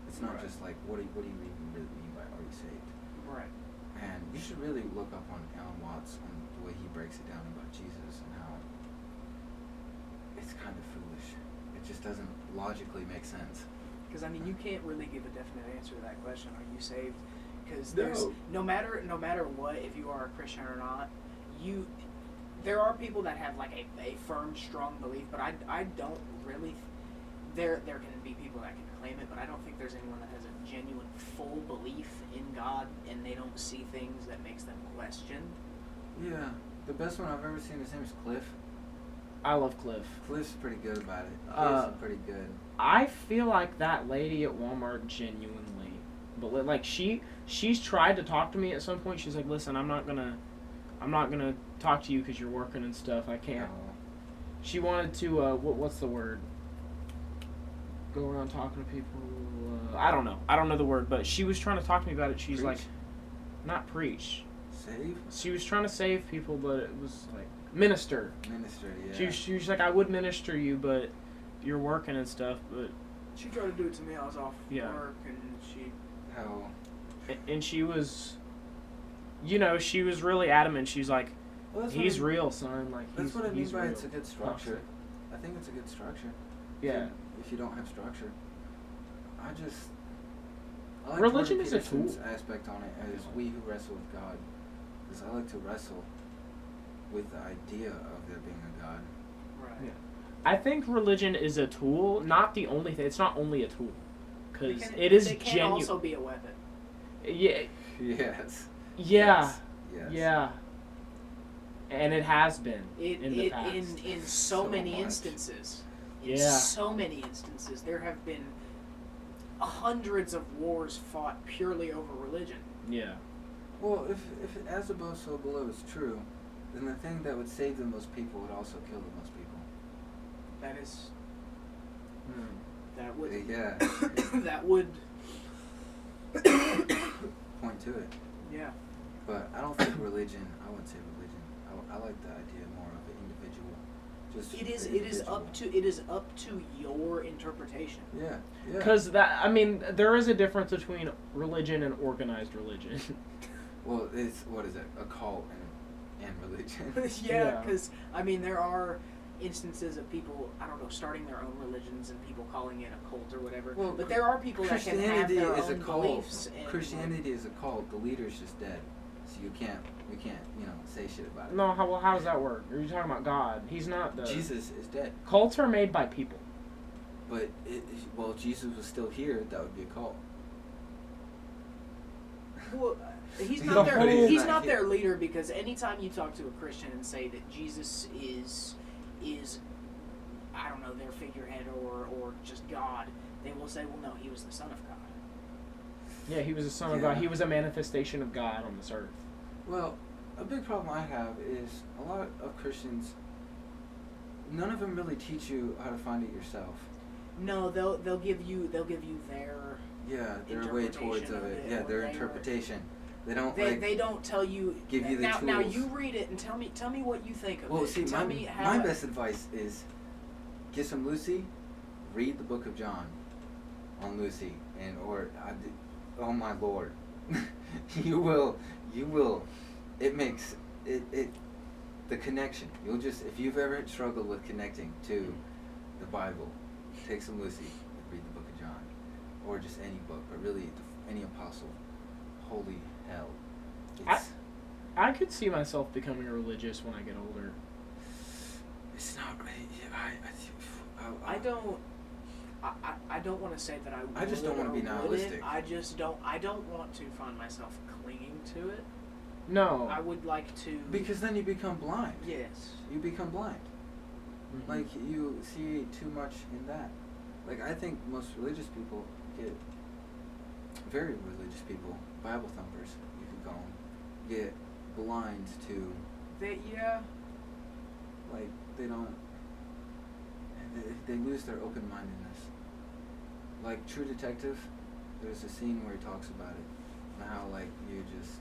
It's not Right. just like, what do you even really mean by are you saved? Right. And you should really look up on Alan Watts on the way he breaks it down about Jesus and how it's kind of foolish. It just doesn't logically make sense. Because I mean, you can't really give a definite answer to that question. Are you saved? Because No. there's no matter what, if you are a Christian or not, there are people that have like a firm, strong belief. But I don't really. There can be people that can claim it, but I don't think there's anyone that has a genuine full belief in God and they don't see things that makes them question. Yeah. The best one I've ever seen, his name is Cliff. I love Cliff. Cliff's pretty good about it. Cliff's pretty good. I feel like that lady at Walmart genuinely, but like she's tried to talk to me at some point. She's like, "Listen, I'm not gonna talk to you because you're working and stuff. I can't." She wanted to what's the word? Go around talking to people. I don't know the word, but she was trying to talk to me about it. She's Preach? like, not preach. Save? She was trying to save people, but it was like minister. Minister, yeah. She was like, I would minister you, but you're working and stuff. But She tried to do it to me. I was off Yeah. work, and she. How? and she was, she was really adamant. She's like, Well, that's he's what I, real, son. Like That's what I mean he's by real. it's a good structure. I think it's a good structure. Yeah. If you don't have structure, I like Religion Jordan is a Peterson's tool. aspect on it as we who wrestle with God, because I like to wrestle with the idea of there being a God. Right. Yeah. I think religion is a tool, not the only thing. It's not only a tool, because it is It can genuine. also be a weapon. Yeah. Yes. Yeah. Yes. Yeah. And it has been It in the past. in so So many much. instances. In Yeah. so many instances, there have been hundreds of wars fought purely over religion. Yeah. Well, if as above so below is true, then the thing that would save the most people would also kill the most people. That is. Hmm. That would. Yeah. that would. Point to it. Yeah. But I don't think religion. I wouldn't say religion. I like the idea more of an individual. Just It is. an It is individual. up to. It is up to your interpretation. Yeah. Yeah. Because there is a difference between religion and organized religion. Well, it's what is it? A cult and religion. Yeah, Yeah. because there are instances of people, I don't know, starting their own religions and people calling it a cult or whatever. Well, but there are people that can have Christianity their is a own cult. beliefs. And Christianity is a cult. The leader's just dead, so we can't say shit about it. No, how does that work? Are you talking about God? He's not the. Jesus is dead, Cults are made by people. but Jesus was still here. That would be a cult. Well, he's The not their whole- he's not their leader, because anytime you talk to a Christian and say that Jesus is I don't know, their figurehead or just God, they will say, well, no, he was the Son of God. Yeah, he was a son of Yeah. God. He was a manifestation of God on this earth. Well, a big problem I have is a lot of Christians. None of them really teach you how to find it yourself. No, they'll give you their. Yeah, their way towards Interpretation of of it. it, Yeah, or their their- interpretation. They don't They don't tell you. give you the now tools. you read it and tell me what you think of Well, it. see, Tell my me how. my best advice is get some Lucy, read the Book of John on Lucy, oh my Lord, you will, it makes it the connection. You'll just, if you've ever struggled with connecting to the Bible, take some Lucy, read the Book of John, or just any book, or really any apostle. Holy hell, it's I could see myself becoming religious when I get older. it's not right. I don't want to say that I would. I just don't wanna be or wouldn't. nihilistic. I don't want to find myself clinging to it. No. I would like to. Because then you become blind. Yes. You become blind. Mhm. Like, you see too much in that. Like, I think most religious people very religious people, Bible thumpers, you could call them, get blind to, Yeah. like, they don't, they lose their open-mindedness. Like, True Detective, there's a scene where he talks about it, and how, like, you just,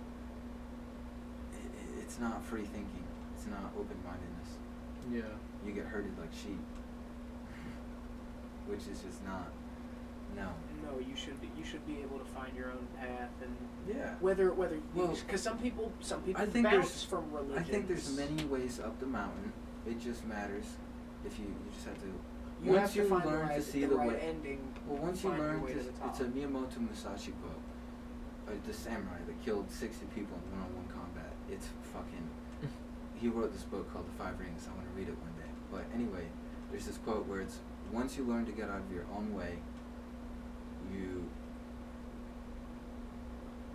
it's not free thinking. It's not open-mindedness. Yeah. You get herded like sheep, which is just not. No. No, you should be able to find your own path, and Yeah. whether Well, because some people I think there's- bounce from religion. I think there's many ways up the mountain. It just matters if you just have to. You once have to you find learn the right, to see the the right way. ending. Well, once you find your learn way to, to the top. it's a Miyamoto Musashi quote. The samurai that killed 60 people in one-on-one combat. It's fucking. He wrote this book called The Five Rings. I want to read it one day. But anyway, there's this quote where it's once you learn to get out of your own way,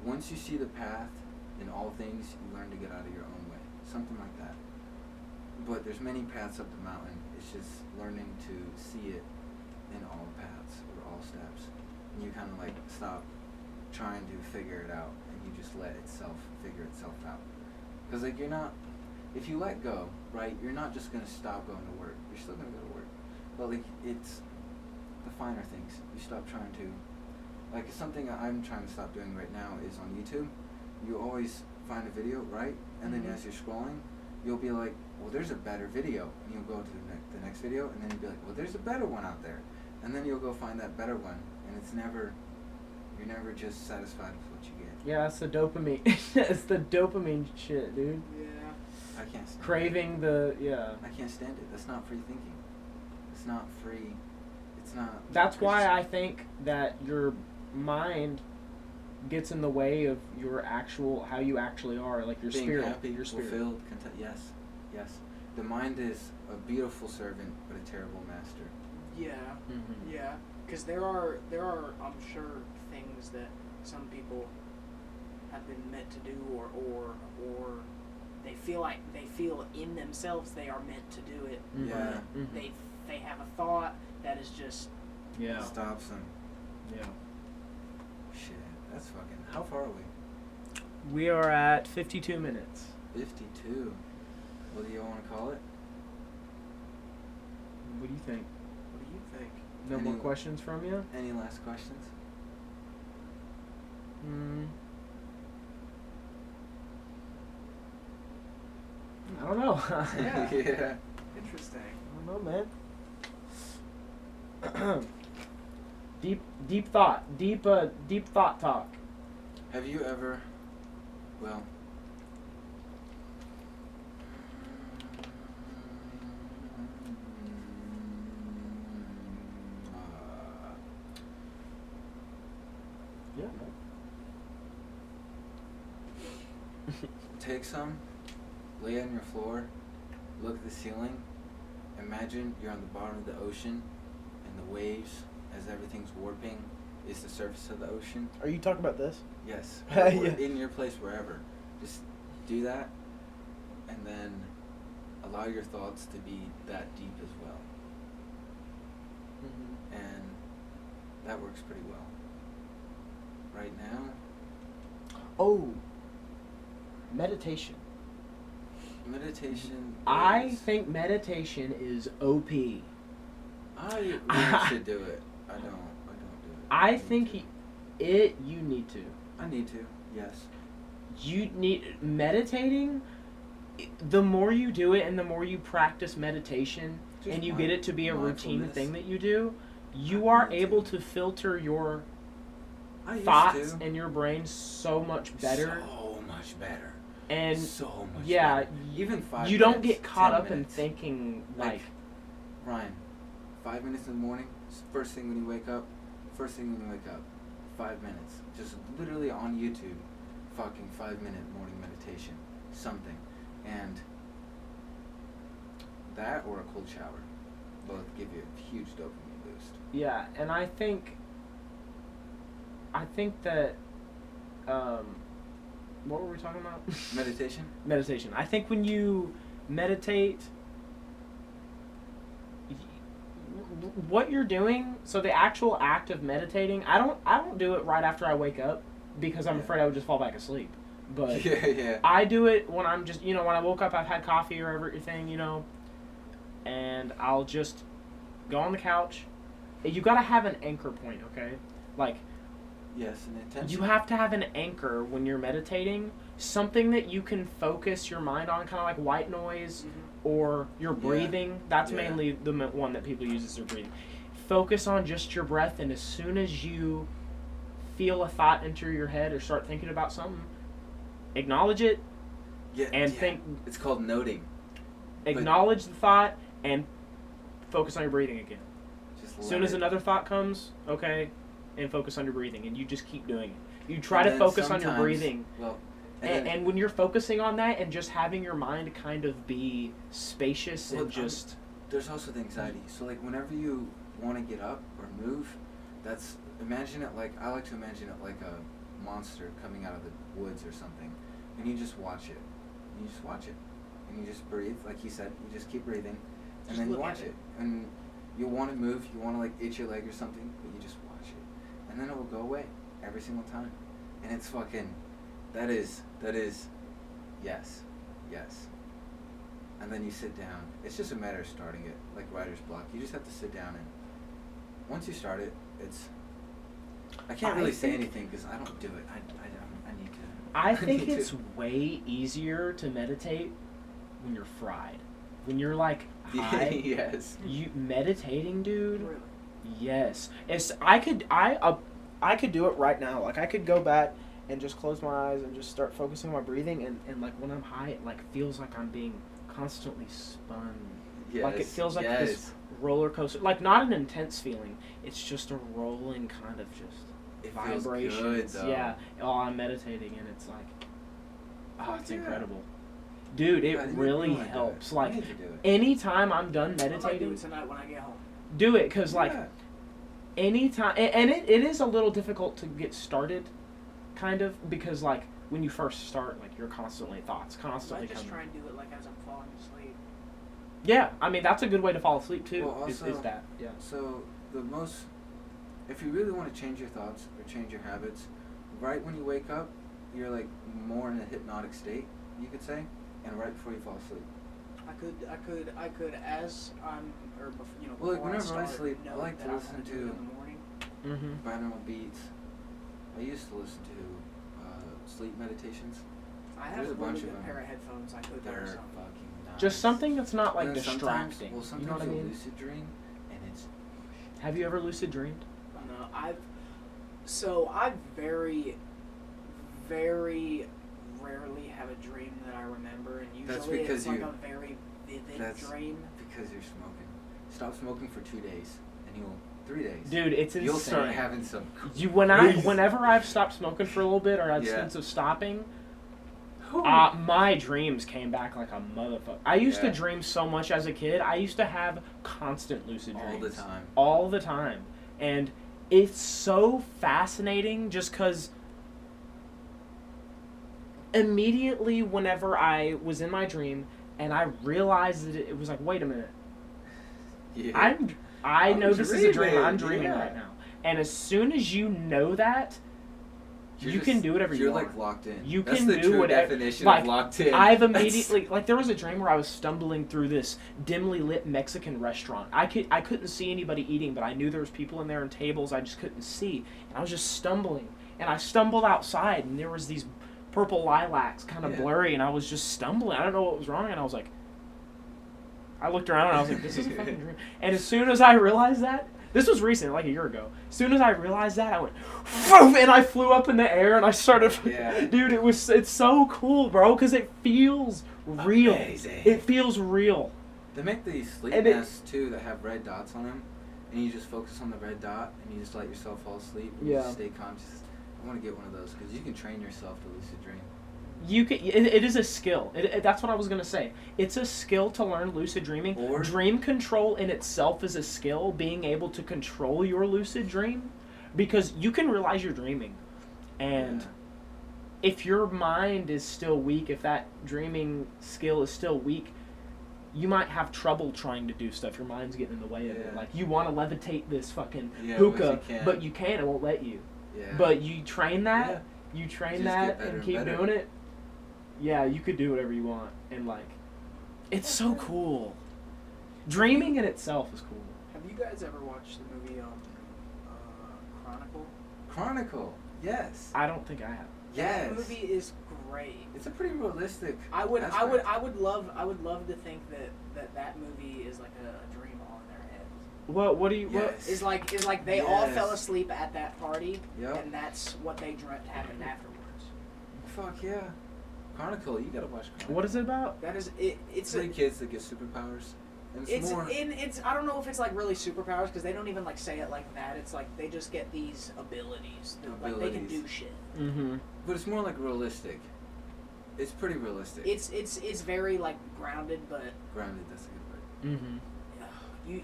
once you see the path in all things, you learn to get out of your own way. Something like that. But there's many paths up the mountain. It's just learning to see it in all paths or all steps. And you kind of like stop trying to figure it out and you just let itself figure itself out. Because like if you let go, right, you're not just going to stop going to work. You're still going to go to work. But like it's the finer things. You stop trying to, like something I'm trying to stop doing right now is on YouTube. You always find a video, right? And then as you're scrolling, you'll be like, well, there's a better video. And you'll go to the next video, and then you'll be like, well, there's a better one out there. And then you'll go find that better one. And you're never just satisfied with what you get. Yeah, it's the dopamine. It's the dopamine shit, dude. Yeah. I can't stand Craving it. I can't stand it. That's not free thinking. It's not free. It's not. That's why I think that your mind gets in the way of your how you actually are, like your being spirit. happy, your spirit. fulfilled, content. Yes. The mind is a beautiful servant, but a terrible master. Yeah. Mm-hmm. Yeah. Because there are I'm sure things that some people have been meant to do or they feel in themselves they are meant to do it. Mm-hmm. Yeah. Mm-hmm. They have a thought that is just Stops them. Yeah. Shit. That's fucking. How far are we? We are at 52 minutes. 52. What do you want to call it? What do you think? what do you think? No more questions from you? Any last questions? I don't know. Yeah. Yeah. Interesting. I don't know, man. Deep thought talk. Have you ever, well, Yeah. take some, lay on your floor, look at the ceiling, imagine you're on the bottom of the ocean, and the waves, as everything's warping, is the surface of the ocean. Are you talking about this? Yes. Yeah. Or in your place, wherever. Just do that, and then allow your thoughts to be that deep as well. Mm-hmm. And that works pretty well. Right now, Oh, meditation. meditation. I is- think meditation is OP. I really should do it. I don't do it. I need think to. you need to. I need to. Yes. You need meditating. The more you do it and the more you practice meditation Just and you get it to be a routine mindfulness. thing that you do, you I are need able to. to filter your I used thoughts to. in your brain so much better. So much better. And so much yeah, better. Even 5 you minutes. don't get caught 10 up in minutes. thinking like Ryan, 5 minutes in the morning, first thing when you wake up, 5 minutes. Just literally on YouTube, fucking 5-minute morning meditation, something. And that or a cold shower both give you a huge dopamine boost. yeah, and I think that what were we talking about? Meditation? Meditation. I think when you meditate, what you're doing, so the actual act of meditating, I don't do it right after I wake up because I'm Yeah. afraid I would just fall back asleep. But Yeah. I do it when I'm just, when I woke up, I've had coffee or everything, and I'll just go on the couch. You gotta have an anchor point, okay? Like, Yes, an intention. You have to have an anchor when you're meditating, something that you can focus your mind on, kind of like white noise or your breathing. That's Yeah. mainly the one that people use is their breathing. Focus on just your breath, and as soon as you feel a thought enter your head or start thinking about something, acknowledge it Yeah, and yeah. think. It's called noting. Acknowledge the thought and focus on your breathing again. Just As soon let as it- another thought comes, okay, and focus on your breathing, and you just keep doing it. You try And to then focus on your sometimes- breathing, Well, and when you're focusing on that and just having your mind kind of be spacious Well, and just there's also the anxiety. So like whenever you want to get up or move, that's imagine it like I like to imagine it like a monster coming out of the woods or something, and you just watch it. You just watch it, and you just breathe like you said. You just keep breathing, and Just then you look watch at it. And you want to move, you want to like itch your leg or something, but you just watch it, and then it will go away every single time, and it's fucking. That is, yes. And then you sit down. It's just a matter of starting it, like writer's block. You just have to sit down, and once you start it, it's. I can't I really say think- anything because I don't do it. I need to. I think need it's to. way easier to meditate when you're fried. When you're like high, Yes. you meditating, dude. Really? Yes. I could do it right now. Like I could go back and just close my eyes and just start focusing on my breathing, and like when I'm high, it like feels like I'm being constantly spun. Yes. Like it feels like yes. this roller coaster. Like not an intense feeling. It's just a rolling kind of just It feels vibrations. good, though. Yeah. While I'm meditating, and it's like, oh, Fuck it's yeah. incredible. Dude, it God, you really wanna do it. helps. You Like need to do it. anytime I'm done I might do meditating, it tonight when I get home. do it, cause like Yeah. anytime, and it is a little difficult to get started, kind of, because like when you first start, like you're constantly thoughts I constantly just coming. try and do it like as I'm falling asleep. Yeah, I mean that's a good way to fall asleep too. Well, is also- that yeah? So if you really want to change your thoughts or change your habits, right when you wake up, you're like more in a hypnotic state, you could say, and right before you fall asleep. I could as I'm or before, Well, like, before whenever I start, sleep, I know like to that listen wanna do to- it in the morning. Mm-hmm. Binaural beats. I used to listen to sleep meditations. I have There's a a bunch really of good them. pair of headphones. I could They're wear some. fucking nice. Just something that's not like And then distracting. Well, sometimes you know what I you'll mean? lucid dream, and it's. Have you ever lucid dreamed? No, I very, very rarely have a dream that I remember, and usually That's because it's like you- a very vivid that's- dream. Because you're smoking. Stop smoking for 2 days, and you'll 3 days. Dude, it's insane. You'll start having some. Whenever I've stopped smoking for a little bit or had Yeah. sense of stopping, my dreams came back like a motherfucker. I used to Yeah. dream so much as a kid. I used to have constant lucid all dreams. the time. All the time. And it's so fascinating just because immediately whenever I was in my dream and I realized that it was like, wait a minute. Yeah. I I'm know this is a dream. dreaming, I'm dreaming yeah. right now. And as soon as you know that, You're you just- can do whatever you You're want. like locked in. You That's can the do true whatever- definition like, of locked in. I've That's- immediately like there was a dream where I was stumbling through this dimly lit Mexican restaurant. I couldn't see anybody eating, but I knew there was people in there and tables I just couldn't see, and I was just stumbling. And I stumbled outside, and there was these purple lilacs, kind of Yeah. blurry, and I was just stumbling. I don't know what was wrong, and I was like, I looked around and I was like, this is a fucking dream. And as soon as I realized that, this was recent, like a year ago. As soon as I realized that, I went, "Poof," and I flew up in the air and I started. Yeah. Dude, it's so cool, bro, because it feels real. Amazing. It feels real. They make these sleep And it- masks too that have red dots on them, and you just focus on the red dot and you just let yourself fall asleep. And you Yeah. just stay conscious. I want to get one of those because you can train yourself to lucid dream. You can. It is a skill. That's what I was gonna say. It's a skill to learn lucid dreaming. Or- Dream control in itself is a skill. Being able to control your lucid dream, because you can realize you're dreaming, and Yeah. if your mind is still weak, if that dreaming skill is still weak, you might have trouble trying to do stuff. Your mind's getting in the way of it. Yeah. Like you want to levitate this fucking Yeah, hookah, but you can't. but you can't. It won't let you. Yeah. But you train that. Yeah. You train Just that get better and and keep better. doing it. Yeah, you could do whatever you want, and like, it's so cool. Dreaming in itself is cool. Have you guys ever watched the movie Chronicle? Chronicle. Yes. I don't think I have. Yes. That movie is great. It's a pretty realistic. I would aspect. love to think that movie is like a dream all in their head. What do you? Yes. Is like they all Yes. fell asleep at that party, Yep. and that's what they dreamt happened afterwards. Fuck yeah. Chronicle. You gotta watch Chronicle. What is it about? That is it. It's Three kids that get superpowers. And it's I don't know if it's like really superpowers because they don't even like say it like that. It's like they just get these abilities. Like they can do shit. Mm-hmm. But it's more like realistic. It's pretty realistic. It's very like grounded, but Grounded. That's a good word. Mm-hmm.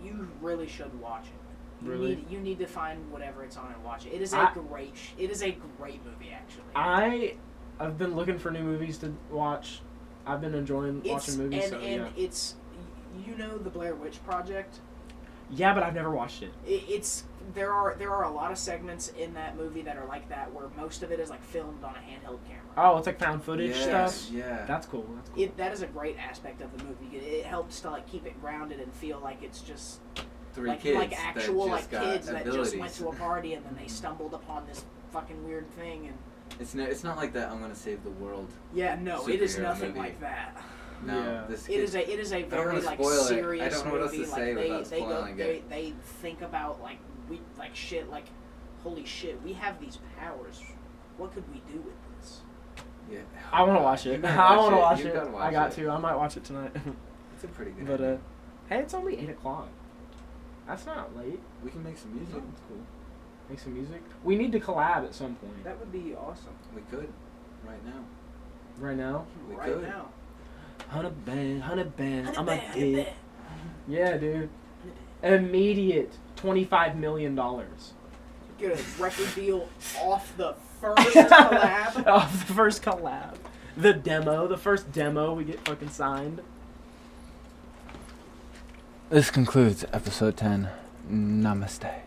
you really should watch it. Really? You need to find whatever it's on and watch it. It is it is a great movie actually. I've been looking for new movies to watch. I've been enjoying watching movies. And it's the Blair Witch Project. Yeah, but I've never watched it. There are a lot of segments in that movie that are like that where most of it is like filmed on a handheld camera. Oh, it's like found footage Yes, stuff. Yeah. That's cool. That's cool. That is a great aspect of the movie. It helps to like keep it grounded and feel like it's just Three like kids like actual that just like got kids that abilities. just went to a party and then they stumbled upon this fucking weird thing and It's not like that. I'm gonna save the world. yeah, no, it is Superhero nothing movie. like that. No, Yeah. this It is a don't very wanna like spoil it. serious I don't know what else to movie. say Like without spoiling it. they think about like shit like holy shit, we have these powers. What could we do with this? Yeah. I want to watch You it. gotta I want to watch You it. gotta watch I got it. to. I might watch it tonight. It's a pretty good. But ending. hey, it's only 8:00. That's not late. We can make some music. That's cool. Make some music. We need to collab at some point. That would be awesome. We could, right now. Right now. We right could. now. 100 bands. I'm a Hundred big. band. Yeah, dude. Immediate $25 million. Get a record deal off the first collab. Off the first collab. The first demo we get fucking signed. This concludes episode 10. Namaste.